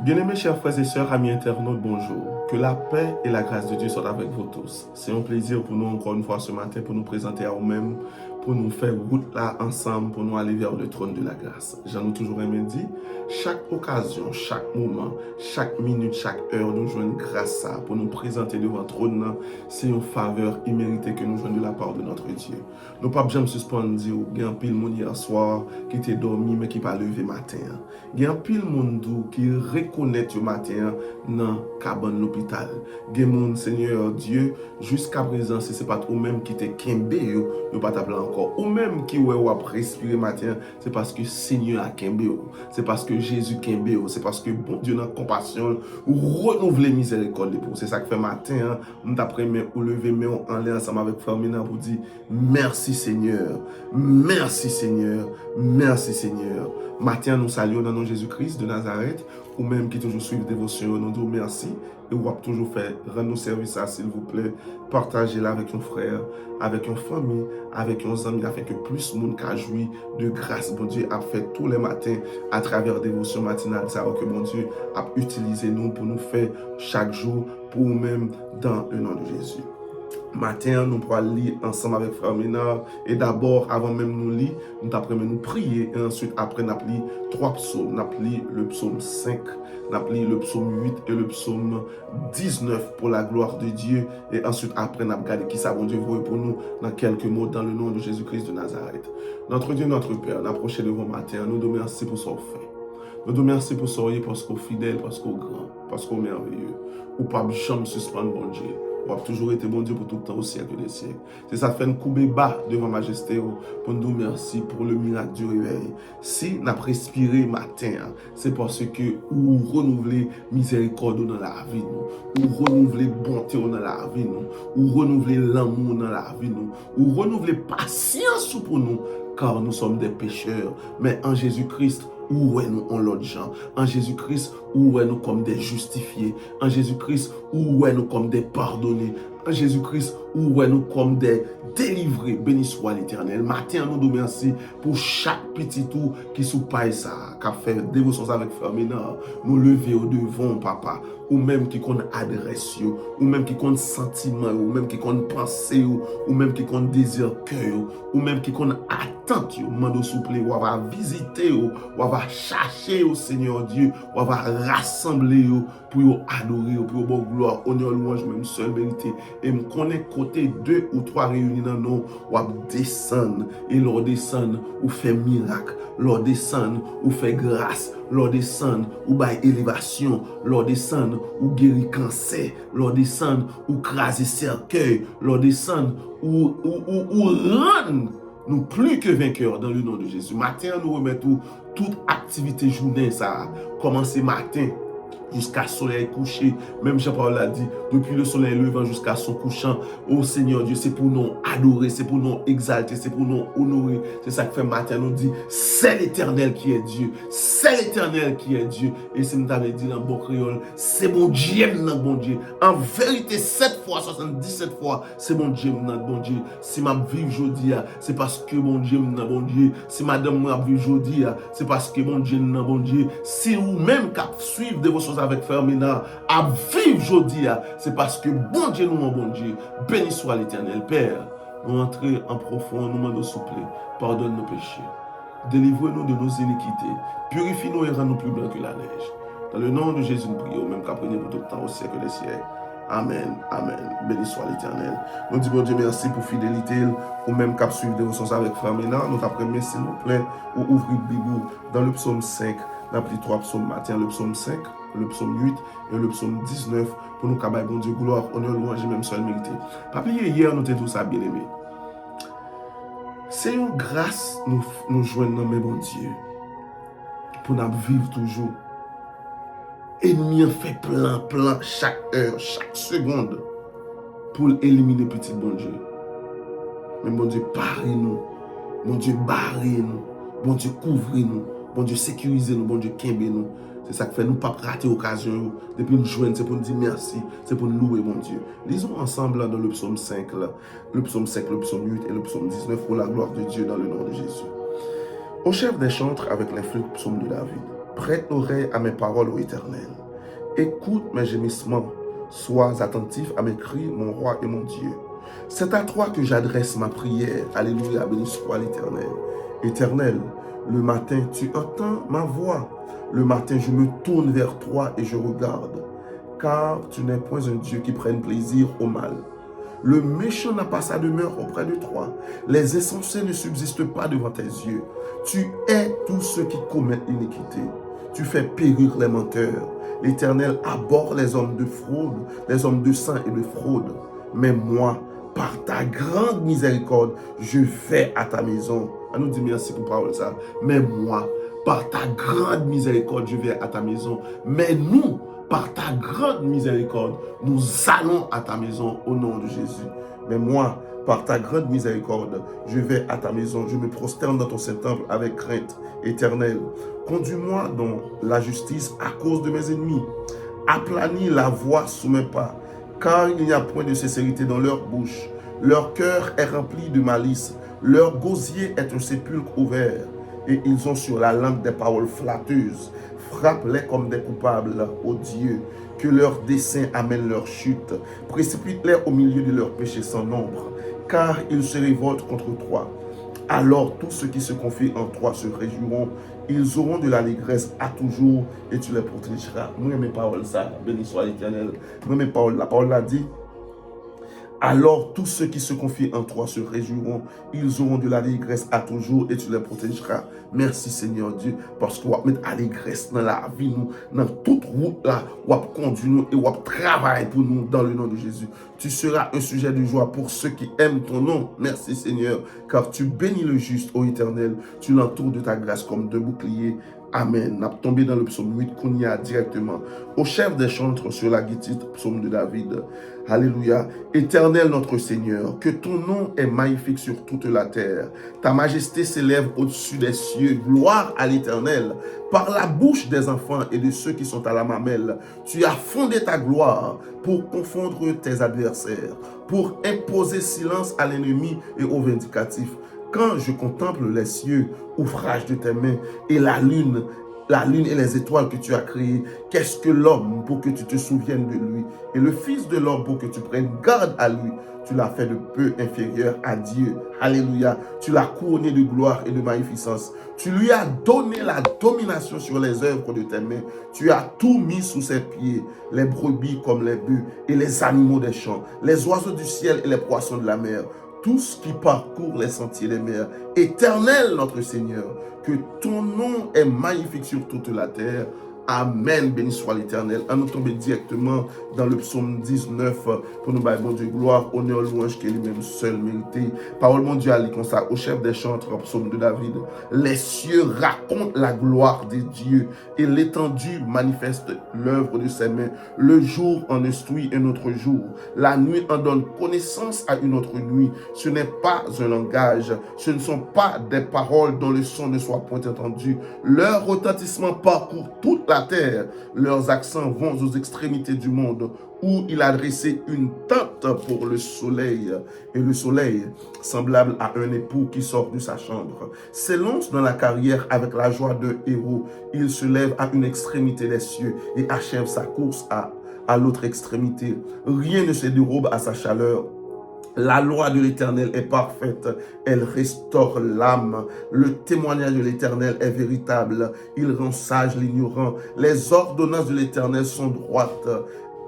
Bien-aimés chers frères et sœurs, amis internautes, bonjour. Que la paix et la grâce de Dieu soient avec vous tous. C'est un plaisir pour nous encore une fois ce matin pour nous présenter à nous-mêmes, pour nous faire route là ensemble, pour nous aller vers le trône de la grâce. J'en ai toujours aimé dit, chaque occasion, chaque moment, chaque minute, chaque heure, nous jouons grâce à pour nous présenter devant le trône. C'est une faveur imméritée que nous jouons de la part de notre Dieu. Nous pas jamais suspendre dire, il y a un pile monde hier soir qui était dormi mais qui pas levé matin. Il y a un pile monde qui reconnaît le matin dans cabane l'hôpital. Il y a monde Seigneur Dieu jusqu'à présent si c'est pas ou même qui te kembe yo, nous pas t'appeler encore ou même qui ou a respirer matin, c'est parce que Seigneur a kembe yo. C'est parce que Jésus kembe yo, c'est parce que bon Dieu dans compassion ou renouveler miséricorde pour. C'est ça que fait matin, nous t'après ou lever mais en l'air ensemble avec Fermina pour dire merci Seigneur. Merci Seigneur. Merci Seigneur. Matin, nous saluons dans le nom de Jésus-Christ de Nazareth, ou même qui toujours suivent dévotion, nous disons merci. Et vous avez toujours fait rendre nos services, s'il vous plaît. Partagez-la avec un frère, avec une famille, avec un ami, afin que plus de monde qu'a joui de grâce, bon Dieu, a fait tous les matins à travers dévotion matinale, ça que bon Dieu a utilisé nous pour nous faire chaque jour, pour nous-mêmes, dans le nom de Jésus. Matin, nous pourrons lire ensemble avec Frère Ménard. Et d'abord, avant même nous lire, nous après nous prier. Et ensuite, après, nous lire trois psaumes. Nous lire le psaume 5, nous lire le psaume 8 et le psaume 19 pour la gloire de Dieu. Et ensuite, après, nous regarder qui ça, bon Dieu, vous pour nous dans quelques mots dans le nom de Jésus-Christ de Nazareth. Notre Dieu, notre Père, nous approchons de vous matin. Nous nous remercions pour ce fait. Nous nous remercions pour ce fait, parce qu'on est fidèle, parce qu'on est grand, parce qu'on est merveilleux. Ou pas jamais suspendre, bon Dieu. On a toujours été bon Dieu pour tout le temps au siècle des siècles. C'est ça fait nous couper bas devant majesté pour nous merci pour le miracle du réveil. Si nous avons respiré matin, c'est parce que ou renouveler miséricorde dans la vie, ou renouveler bonté dans la vie, ou renouveler l'amour dans la vie, ou renouveler patience pour nous, car nous sommes des pécheurs. Mais en Jésus-Christ, où est nous en l'autre gens? En Jésus-Christ, où est nous comme des justifiés? En Jésus-Christ, où est nous comme des pardonnés? En Jésus-Christ, où est nous comme des délivrés? Béni soit l'Éternel. Matin, nous nous remercions pour chaque petit tour qui sous paille ça, qu'a fait dévotion avec Frère Ménard. Nous lever au devant, papa. Ou même qui qu'on adresse, ou même qui qu'on sentiment, ou même qui qu'on pensée, ou même qui qu'on désir cœur, ou même qui qu'on attente, mando souple, ou va visiter, ou va chercher au Seigneur Dieu, ou va rassembler pour adorer, pour bon gloire, honneur, louange, même seule vérité. Et me connaît côté 2 ou 3 réunis dans nous, ou descendre, et leur descendre, ou fait miracle, leur descendre, ou fait grâce, leur descendre, ou bail élévation, leur descendre, ou guérir cancer, leur descendre, ou craser cercueil, leur descendre, ou rendre nous plus que vainqueurs dans le nom de Jésus. Matin, nous remettons toute activité journée, ça commencer matin jusqu'à le soleil couché. Même Jean-Paul l'a dit, depuis le soleil levant jusqu'à son couchant, oh Seigneur Dieu, c'est pour nous adorer, c'est pour nous exalter, c'est pour nous honorer. C'est ça que fait matin, nous dit, c'est l'Éternel qui est Dieu, c'est l'Éternel qui est Dieu. Et si nous t'avons dit dans le bon créole, c'est mon Dieu, notre bon Dieu. En vérité, 7 fois, 77 fois, c'est mon Dieu, notre bon Dieu. Si ma vie aujourd'hui, c'est parce que mon Dieu, notre bon Dieu. Si madame m'a vie aujourd'hui, c'est parce que mon Dieu, notre bon Dieu. Si vous même qui suivez de vos choses avec Frère Ménard, à vivre aujourd'hui, c'est parce que bon Dieu, nous, mon bon Dieu, béni soit l'Éternel. Père, nous entrons en profond, nous demandons souple, pardonne nos péchés, délivre-nous de nos iniquités, purifie-nous et rends-nous plus blancs que la neige. Dans le nom de Jésus, nous prions, même qu'apprenez pour tout le temps au siècle des siècles. Amen, amen. Béni soit l'Éternel. Nous disons, bon Dieu, merci pour fidélité, ou même qu'à suivre des ressources avec Frère Ménard. Nous t'apprenons, s'il vous plaît, ou ouvrir le Bible dans le psaume 5. Nous avons pris 3 psaumes matin, le psaume 5, le psaume 8 et le psaume 19 pour nous cabaye, bon Dieu, gloire, honneur, louange et même seul mérité. Papier, hier, nous étions tous ça bien aimé. C'est une grâce nous joignons, mais bon Dieu, pour nous vivre toujours. Ennemi en fait plein, chaque heure, chaque seconde, pour éliminer petit bon Dieu. Mais bon Dieu, parez-nous, bon Dieu, barrez-nous, bon Dieu, couvrez-nous, bon Dieu, sécurisez-nous, bon Dieu, kembe-nous. C'est ça qui fait nous pas rater l'occasion. Depuis nous joindre, c'est pour nous dire merci, c'est pour nous louer, mon Dieu. Lisons ensemble là, dans le psaume 5, là, le psaume 5, le psaume 8 et le psaume 19 pour la gloire de Dieu dans le nom de Jésus. Au chef des chantres avec les flûtes psaume de David. Prête l'oreille à mes paroles, ô Éternel. Écoute mes gémissements. Sois attentif à mes cris, mon roi et mon Dieu. C'est à toi que j'adresse ma prière. Alléluia, béni soit l'Éternel. Éternel, le matin, tu entends ma voix. Le matin, je me tourne vers toi et je regarde. Car tu n'es point un Dieu qui prenne plaisir au mal. Le méchant n'a pas sa demeure auprès de toi. Les insensés ne subsistent pas devant tes yeux. Tu hais tous ceux qui commettent l'iniquité. Tu fais périr les menteurs. L'Éternel abhorre les hommes de fraude, les hommes de sang et de fraude. Mais moi, par ta grande miséricorde, je vais à ta maison. On nous dit merci pour parole ça. Mais moi, par ta grande miséricorde, je vais à ta maison. Mais nous, par ta grande miséricorde, nous allons à ta maison au nom de Jésus. Mais moi, par ta grande miséricorde, je vais à ta maison. Je me prosterne dans ton Saint-Temple avec crainte éternelle. Conduis-moi dans la justice à cause de mes ennemis. Aplanis la voie sous mes pas, car il n'y a point de sincérité dans leur bouche. Leur cœur est rempli de malice. Leur gosier est un sépulcre ouvert. Et ils ont sur la langue des paroles flatteuses. Frappe-les comme des coupables, ô Dieu, que leurs desseins amènent leur chute. Précipite-les au milieu de leurs péchés sans nombre, car ils se révoltent contre toi. Alors tous ceux qui se confient en toi se réjouiront. Ils auront de l'allégresse à toujours et tu les protégeras. Moi, mes paroles, ça, béni soit l'Éternel. Moi, mes paroles, la parole l'a dit. Alors tous ceux qui se confient en toi se réjouiront. Ils auront de l'allégresse à toujours et tu les protégeras. Merci Seigneur Dieu, parce qu'on va mettre allégresse dans la vie, nous, dans toute route là, on va conduire nous et on va travailler pour nous dans le nom de Jésus. Tu seras un sujet de joie pour ceux qui aiment ton nom. Merci Seigneur, car tu bénis le juste, ô Éternel. Tu l'entoures de ta grâce comme de boucliers. Amen. N'a tombé dans le psaume 8 qu'on y a directement. Au chef des chantres sur la guitare, psaume de David. Alléluia. Éternel notre Seigneur, que ton nom est magnifique sur toute la terre. Ta majesté s'élève au-dessus des cieux. Gloire à l'Éternel. Par la bouche des enfants et de ceux qui sont à la mamelle, tu as fondé ta gloire pour confondre tes adversaires, pour imposer silence à l'ennemi et aux vindicatifs. Quand je contemple les cieux, ouvrage de tes mains, et la lune et les étoiles que tu as créées, qu'est-ce que l'homme pour que tu te souviennes de lui, et le fils de l'homme pour que tu prennes garde à lui? Tu l'as fait de peu inférieur à Dieu. Alléluia. Tu l'as couronné de gloire et de magnificence. Tu lui as donné la domination sur les œuvres de tes mains. Tu as tout mis sous ses pieds, les brebis comme les bœufs et les animaux des champs, les oiseaux du ciel et les poissons de la mer, tous qui parcourent les sentiers des mers. Éternel notre Seigneur, que ton nom est magnifique sur toute la terre. Amen, béni soit l'Éternel. À nous tomber directement dans le psaume 19 pour nous bailler, bon Dieu, gloire, honneur, louange, qui est lui-même seul mérité. Parole mondiale, comme ça, au chef des chantres, psaume de David. Les cieux racontent la gloire de Dieu et l'étendue manifeste l'œuvre de ses mains. Le jour en instruit un autre jour. La nuit en donne connaissance à une autre nuit. Ce n'est pas un langage, ce ne sont pas des paroles dont le son ne soit point entendu. Leur retentissement parcourt toute la terre, leurs accents vont aux extrémités du monde, où il a dressé une tente pour le soleil, et le soleil, semblable à un époux qui sort de sa chambre, s'élance dans la carrière avec la joie d'un héros. Il se lève à une extrémité des cieux et achève sa course à l'autre extrémité. Rien ne se dérobe à sa chaleur. La loi de l'Éternel est parfaite, elle restaure l'âme. Le témoignage de l'Éternel est véritable, il rend sage l'ignorant. Les ordonnances de l'Éternel sont droites,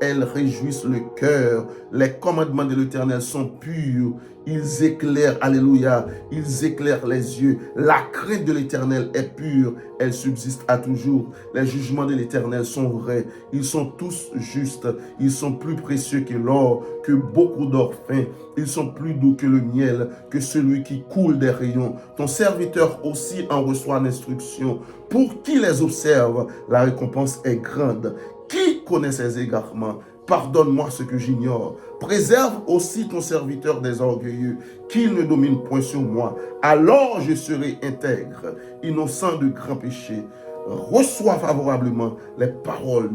elles réjouissent le cœur. Les commandements de l'Éternel sont purs, ils éclairent, alléluia, ils éclairent les yeux. La crainte de l'Éternel est pure, elle subsiste à toujours. Les jugements de l'Éternel sont vrais, ils sont tous justes, ils sont plus précieux que l'or, que beaucoup d'or fin. Ils sont plus doux que le miel, que celui qui coule des rayons. Ton serviteur aussi en reçoit l'instruction. Pour qui les observe, la récompense est grande. Qui connaît ses égarements? Pardonne-moi ce que j'ignore. Préserve aussi ton serviteur des orgueilleux, qu'il ne domine point sur moi. Alors je serai intègre, innocent de grands péchés. Reçois favorablement les paroles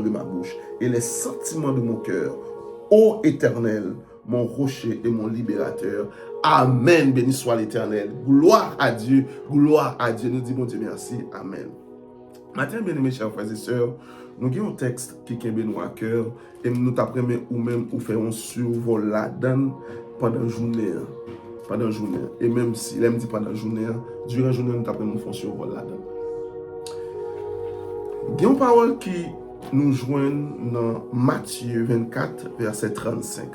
de ma bouche et les sentiments de mon cœur. Ô Éternel, mon rocher et mon libérateur. Amen, béni soit l'Éternel. Gloire à Dieu, nous disons Dieu merci. Amen. Matin, bien aimés, chers frères et sœurs, nous avons un texte qui est nous à cœur et nous t'apprenons ou même ou faire un survol là-dedans pendant la journée. Pendant la journée. Et même si, là, me dit pendant la journée, durant la journée, nous t'apprenons un survol là-dedans. Il y a une parole qui nous joint dans Matthieu 24, verset 35.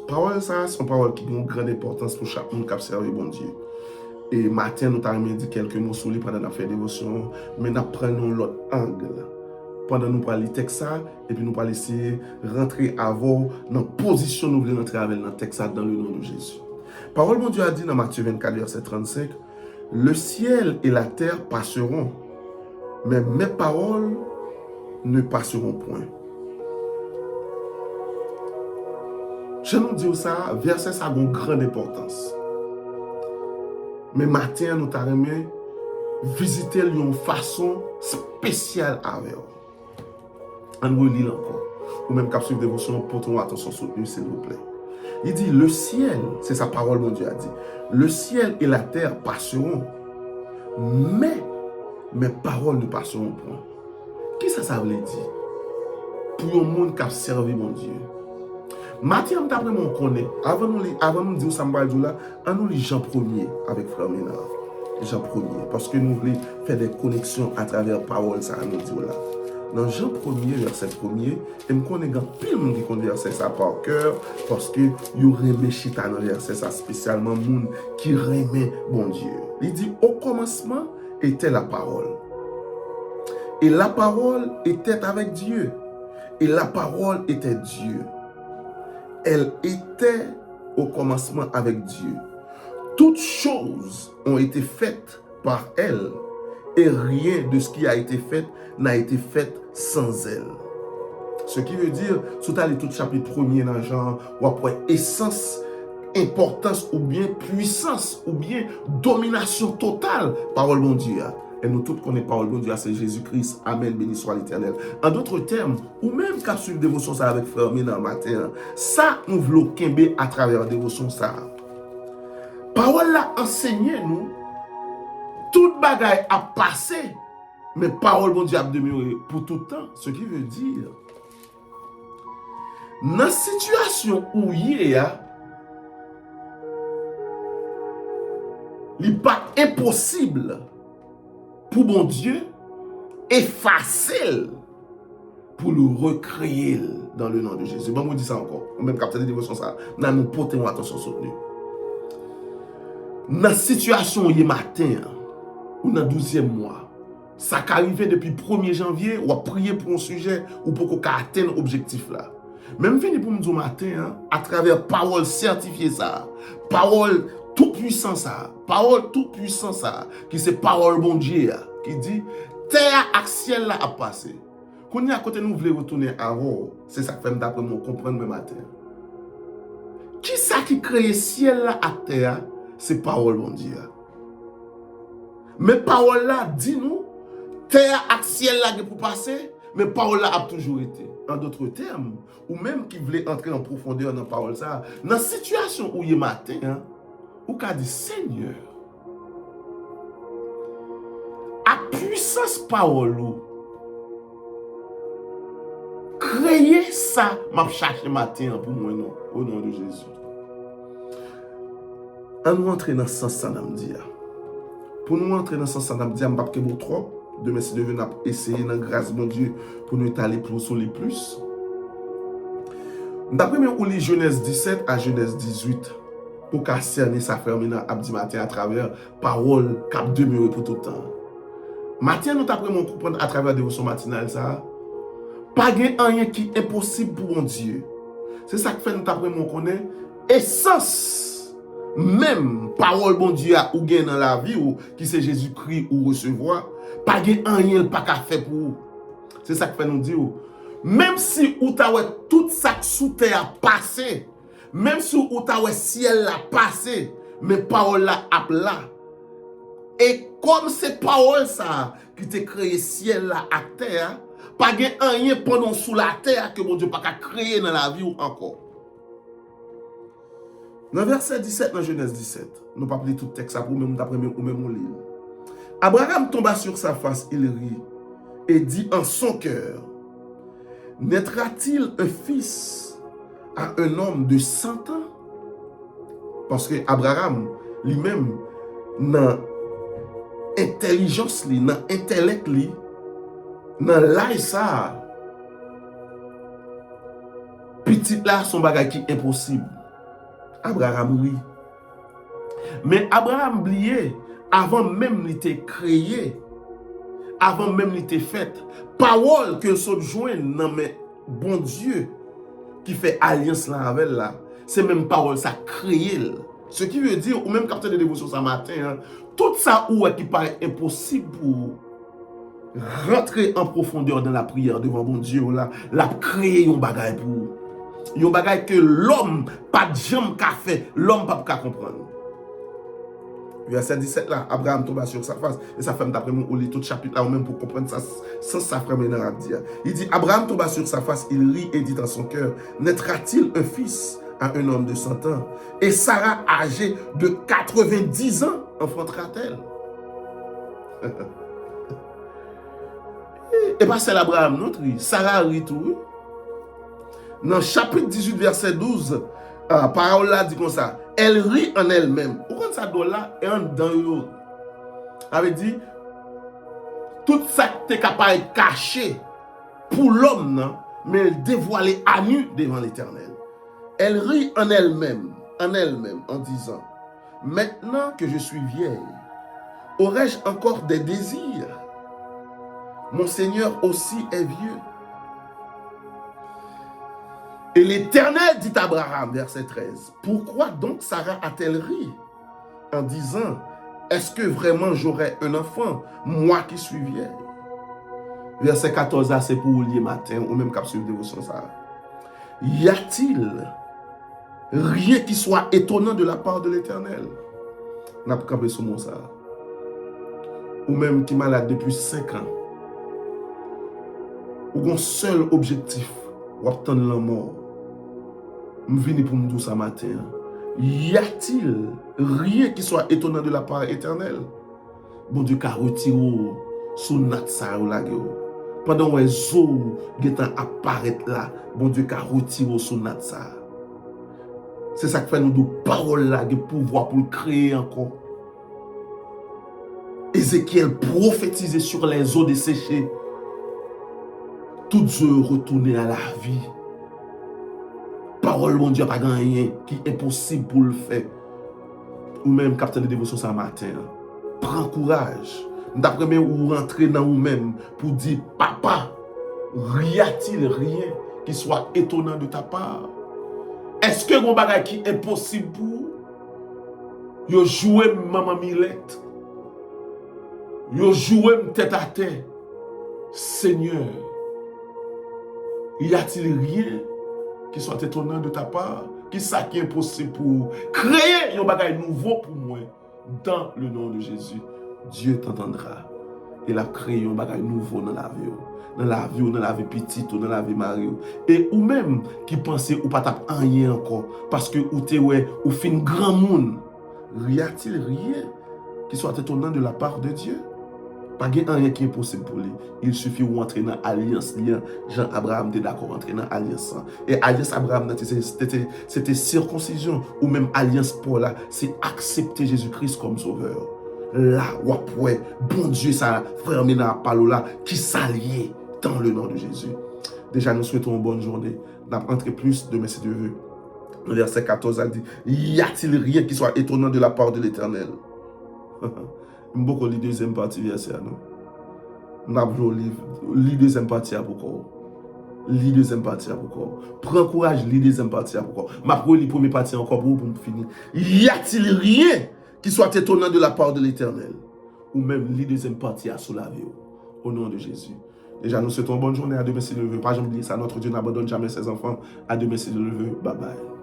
Parole ça, c'est une parole qui a une grande importance pour chaque monde qui observe bon Dieu. Et matin, nous t'avons dit quelques mots sur lui pendant la fait dévotion, mais nous prenons l'autre angle. Pendant nous parler texte ça, et puis nous allons essayer de rentrer avant dans la position nous voulons rentrer avec dans le texte dans le nom de Jésus. Parole mon Dieu a dit dans Matthieu 24, verset 35, le ciel et la terre passeront, mais mes paroles ne passeront point. Je nous dis ça, verset ça a une grande importance. Mais matin, nous t'avons visiter d'une façon spéciale avec eux. On relit encore. Ou même capsule de dévotion, portons attention soutenue, s'il vous plaît. Il dit, le ciel, c'est sa parole, mon Dieu a dit, le ciel et la terre passeront, mais mes paroles ne passeront point. Qu'est-ce que ça veut dire? Pour un monde qui a servi mon Dieu. Matthieu, on connaît. Avant de dire ça, on nous lit Jean 1er avec Frère Ménard. Jean 1er. Parce que nous voulons faire des connexions à travers parole, ça nous dit là. Dans Jean 1er, verset 1er, et je connais grand pile qui connaît verset ça par cœur, parce que il remet chita dans verset ça, spécialement monde qui remet bon Dieu. Il dit, au commencement était la parole. Et la parole était avec Dieu. Et la parole était Dieu. Elle était au commencement avec Dieu. Toutes choses ont été faites par elle et rien de ce qui a été fait n'a été fait sans elle. Ce qui veut dire, sous tout chapitre 1er dans Jean, ou après essence, importance ou bien puissance ou bien domination totale, parole bon Dieu. Et nous tous connaissons parole bon Dieu, c'est Jésus-Christ. Amen, béni soit l'Éternel. En d'autres termes, ou même capsule dévotion ça avec Frère Ménard matin, ça nous voulons kembe à travers la dévotion ça. Parole là enseigne nous, toute bagaille a passé, mais parole bon Dieu a demeuré pour tout le temps. Ce qui veut dire, dans la situation où il y a, il n'est pas impossible pour bon Dieu effacer pour le recréer dans le nom de Jésus. Bon, on dit ça encore. On même capter des dévotions ça. Nous nous portons attention soutenue. Dans la situation où il est matin, ou dans le 12e mois, ça qui arrive depuis 1er janvier, ou à prier pour un sujet, ou pour qu'on atteigne l'objectif là. Même fini pour me dire matin, à travers parole certifiée ça, parole tout puissant ça, parole tout puissant ça, qui c'est parole bon Dieu, qui dit, terre et ciel là a passé. Quand on est à côté nous voulons retourner avant, c'est ça que fait d'après moi comprendre le matin. Qui ça qui crée ciel là à terre? C'est parole bon Dieu. Mais parole là dit nous, terre et ciel là pour passer, mais parole là a toujours été. En d'autres termes, ou même qui voulait entrer en profondeur dans parole ça, dans la situation où il est matin, ou qu'a dit Seigneur, à puissance parole créer ça, m'a cherché matin pour moi non, au nom de Jésus. On nous entrer dans ce sens samedi. Pour nous entrer dans ce sens samedi, on va pas que trop. Demain si Dieu n'a essayer dans grâce mon Dieu pour nous étaler plus sur les plus. D'après nous les Genèse 17 à Genèse 18 pour qu'à cerner ça faire maintenant abdi matin à travers parole cap demeure pour tout le temps. Matin nous d'après mon comprendre à travers dévotion matinale ça pas rien qui est impossible pour mon Dieu. C'est ça que fait nous d'après mon connaît essence même parole bon Dieu a ou gain dans la vie ou qui c'est Jésus-Christ ou recevoir pas rien pas qu'à faire pour vous. C'est ça que fait nous dire même si ou ta tout ça sous terre passé, même si ou ta ciel là passé, mais parole là a là. Et comme c'est parole ça qui t'a créé ciel là à terre, pas rien pendant sous la terre que mon Dieu pas qu'à créer dans la vie ou encore. Dans verset 17 dans Genèse 17, nous pas lire tout texte ça pour même d'après ou même on lit. Abraham tomba sur sa face, il rit et dit en son cœur, naîtra-t-il un fils à un homme de 100 ans? Parce que Abraham, lui-même, dans intelligence, dans intellect, dans l'âge ça, petit là, son bagage qui est impossible. Abraham, oui. Mais Abraham oublié, avant même il était créé, avant même il était fait, parole que se joigne dans mais bon Dieu qui fait alliance là avec là, c'est même parole ça créé. Ce qui veut dire, ou même capteur de dévotion ce matin, hein, tout ça ou qui paraît impossible pour rentrer en profondeur dans la prière devant bon Dieu là, la créer un bagage pour un bagage que l'homme pas de jambe qu'a fait, l'homme pas qu'à comprendre. Verset 17 là, Abraham tomba sur sa face et sa femme d'après moi on lit tout le chapitre là ou même pour comprendre ça sans sa femme maintenant à dire. Il dit Abraham tomba sur sa face, il rit et dit dans son cœur, naîtra-t-il un fils à un homme de 100 ans et Sarah âgée de 90 ans enfantera-t-elle? Et pas c'est l'Abraham notre Sarah rit tout. Dans chapitre 18 verset 12 parole là dit comme ça, elle rit en elle-même. Pourquoi ça doit là et en dedans yo? Avait dit tout ça qui est capable de cacher pour l'homme, non, mais elle dévoilé à nu devant l'Éternel. Elle rit en elle-même, en disant, maintenant que je suis vieille, aurais-je encore des désirs? Mon Seigneur aussi est vieux. Et l'Éternel dit à Abraham, verset 13, pourquoi donc Sarah a-t-elle ri en disant, est-ce que vraiment j'aurai un enfant, moi qui suis vieille? Verset 14, c'est pour lier matin, ou même capsule de dévotion ça. Y a-t-il rien qui soit étonnant de la part de l'Éternel? N'a pas campé sur mon ça. Ou même qui est malade depuis 5 ans. Ou un seul objectif, ou attendre la mort. Je viens pour me dire ça matin. Y a-t-il rien qui soit étonnant de la part éternelle? Bon Dieu, qu'a retiré sous notre ça ou la gueule. Pendant que les eaux apparaissent là, bon Dieu, qu'a retiré sous notre ça. C'est ça qui fait nous de paroles là, de pouvoir pour le créer encore. Ézéchiel prophétisait sur les eaux desséchées. Toutes eux retourner à la vie. Parole, mon Dieu, pas gagné, qui est possible pour le faire. Ou même, capteur de dévotion ce matin, prends courage. D'après moi, ou rentrer dans vous-même pour dire, papa, y a-t-il rien qui soit étonnant de ta part? Est-ce que mon bagage qui est possible pour yo jouer maman Milette? Yo jouer tête à tête? Seigneur, y a-t-il rien qui soit étonnant de ta part? Qui ça qui est possible pour créer un bagage nouveau pour moi? Dans le nom de Jésus, Dieu t'entendra. Il a créé un bagage nouveau dans la vie. Dans la vie, dans la vie petite, dans la vie mariée. Et ou même qui pensait ou pas tape rien encore. Parce que ou t'es ouais, ou fin grand monde. Y a-t-il rien qui soit étonnant de la part de Dieu? Pas rien qui est possible pour lui. Il suffit de rentrer dans l'alliance. Jean-Abraham était d'accord rentrer dans l'alliance. Et alliance Abraham, c'était circoncision. Ou même alliance Paul, c'est accepter Jésus-Christ comme sauveur. Là, ouais, bon Dieu, ça frère Ménard parole là, qui s'allie dans le nom de Jésus. Déjà, nous souhaitons une bonne journée. D'entrer plus de merci de Dieu. Le verset 14 a dit, y a-t-il rien qui soit étonnant de la part de l'Éternel? Beaucoup lit deuxième partie verset non. N'ablo lit deuxième partie à pourquoi. Lis deuxième partie à pourquoi. Prends courage, lis deuxième partie à pourquoi. Ma lis première partie encore pour finir. Y a-t-il rien qui soit étonnant de la part de l'Éternel? Ou même lis deuxième partie à sous la vie. Au nom de Jésus. Déjà, nous souhaitons une bonne journée. À demain si Dieu le veut. Pas jamais oublier ça. Notre Dieu n'abandonne jamais ses enfants. À demain si Dieu le veut. Bye bye.